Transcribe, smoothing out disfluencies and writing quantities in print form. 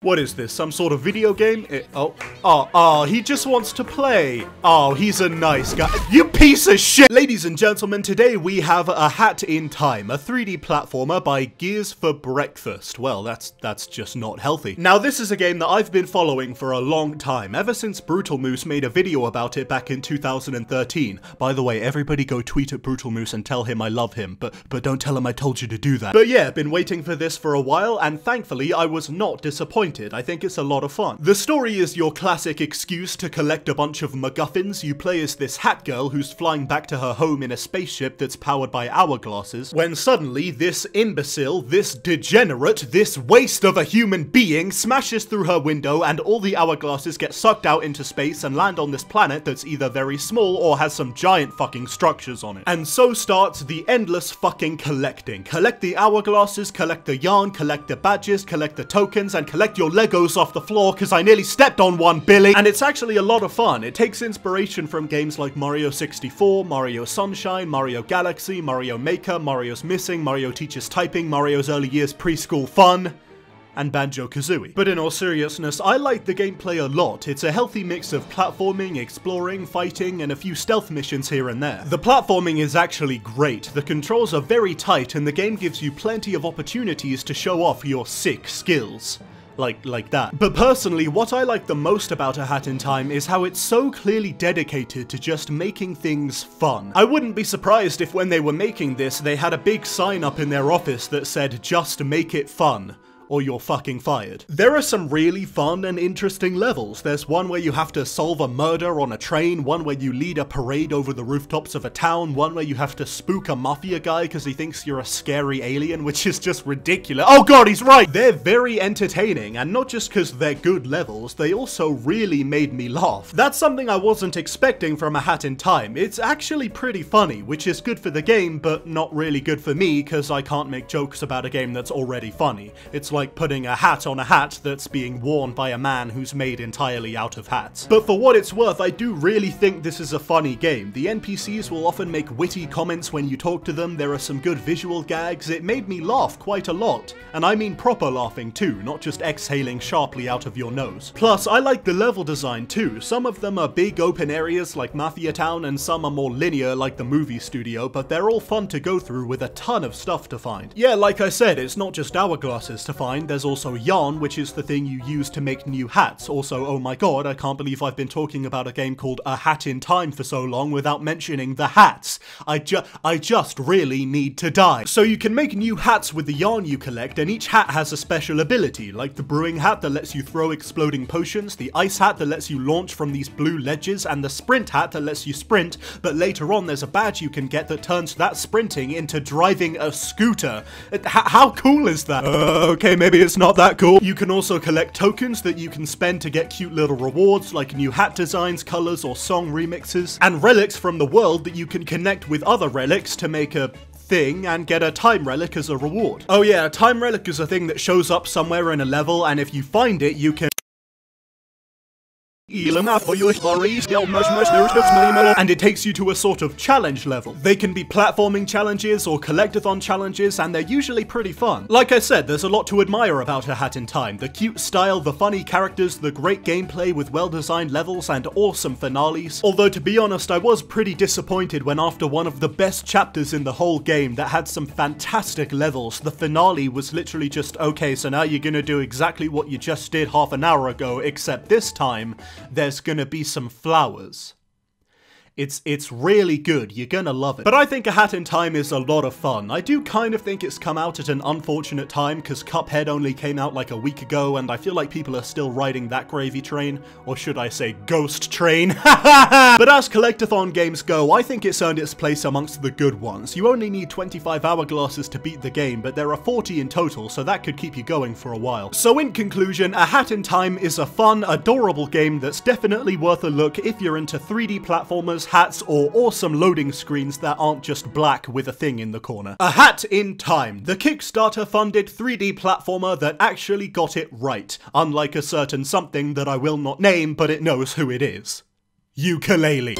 What is this, some sort of video game? He just wants to play. Oh, he's a nice guy. You piece of shit! Ladies and gentlemen, today we have A Hat in Time, a 3D platformer by Gears for Breakfast. Well, that's just not healthy. Now, this is a game that I've been following for a long time, ever since Brutal Moose made a video about it back in 2013. By the way, everybody go tweet at Brutal Moose and tell him I love him, but don't tell him I told you to do that. But yeah, been waiting for this for a while, and thankfully I was not disappointed. I think it's a lot of fun. The story is your classic excuse to collect a bunch of MacGuffins. You play as this hat girl who's flying back to her home in a spaceship that's powered by hourglasses, when suddenly this imbecile, this degenerate, this waste of a human being smashes through her window and all the hourglasses get sucked out into space and land on this planet that's either very small or has some giant fucking structures on it. And so starts the endless fucking collecting. Collect the hourglasses, collect the yarn, collect the badges, collect the tokens, and collect your Legos off the floor because I nearly stepped on one, Billy. And it's actually a lot of fun. It takes inspiration from games like Mario 64, Mario Sunshine, Mario Galaxy, Mario Maker, Mario's Missing, Mario Teaches Typing, Mario's Early Years Preschool Fun, and Banjo-Kazooie. But in all seriousness, I like the gameplay a lot. It's a healthy mix of platforming, exploring, fighting, and a few stealth missions here and there. The platforming is actually great. The controls are very tight, and the game gives you plenty of opportunities to show off your sick skills. Like that. But personally, what I like the most about A Hat in Time is how it's so clearly dedicated to just making things fun. I wouldn't be surprised if when they were making this, they had a big sign up in their office that said, "Just make it fun, or you're fucking fired." There are some really fun and interesting levels. There's one where you have to solve a murder on a train, one where you lead a parade over the rooftops of a town, one where you have to spook a mafia guy because he thinks you're a scary alien, which is just ridiculous. Oh god, he's right! They're very entertaining, and not just because they're good levels, they also really made me laugh. That's something I wasn't expecting from A Hat in Time. It's actually pretty funny, which is good for the game, but not really good for me because I can't make jokes about a game that's already funny. It's like putting a hat on a hat that's being worn by a man who's made entirely out of hats. But for what it's worth, I do really think this is a funny game. The NPCs will often make witty comments when you talk to them, there are some good visual gags, it made me laugh quite a lot. And I mean proper laughing too, not just exhaling sharply out of your nose. Plus, I like the level design too. Some of them are big open areas like Mafia Town, and some are more linear like the movie studio, but they're all fun to go through with a ton of stuff to find. Yeah, like I said, it's not just hourglasses to find. There's also yarn, which is the thing you use to make new hats. Also, oh my god, I can't believe I've been talking about a game called A Hat in Time for so long without mentioning the hats. I just really need to die. So you can make new hats with the yarn you collect, and each hat has a special ability, like the brewing hat that lets you throw exploding potions, the ice hat that lets you launch from these blue ledges, and the sprint hat that lets you sprint, but later on there's a badge you can get that turns that sprinting into driving a scooter. How cool is that? Okay, maybe it's not that cool. You can also collect tokens that you can spend to get cute little rewards like new hat designs, colors, or song remixes, and relics from the world that you can connect with other relics to make a thing and get a time relic as a reward. Oh yeah, a time relic is a thing that shows up somewhere in a level, and if you find it, you can and it takes you to a sort of challenge level. They can be platforming challenges or collectathon challenges, and they're usually pretty fun. Like I said, there's a lot to admire about A Hat in Time. The cute style, the funny characters, the great gameplay with well-designed levels and awesome finales. Although to be honest, I was pretty disappointed when after one of the best chapters in the whole game that had some fantastic levels, the finale was literally just, okay, so now you're gonna do exactly what you just did half an hour ago, except this time there's gonna be some flowers. It's really good, you're gonna love it. But I think A Hat in Time is a lot of fun. I do kind of think it's come out at an unfortunate time, because Cuphead only came out like a week ago, and I feel like people are still riding that gravy train, or should I say ghost train. But as collectathon games go, I think it's earned its place amongst the good ones. You only need 25 hourglasses to beat the game, but there are 40 in total, so that could keep you going for a while. So in conclusion, A Hat in Time is a fun, adorable game that's definitely worth a look if you're into 3D platformers, hats, or awesome loading screens that aren't just black with a thing in the corner. A Hat in Time, the Kickstarter-funded 3D platformer that actually got it right, unlike a certain something that I will not name, but it knows who it is. Ukulele.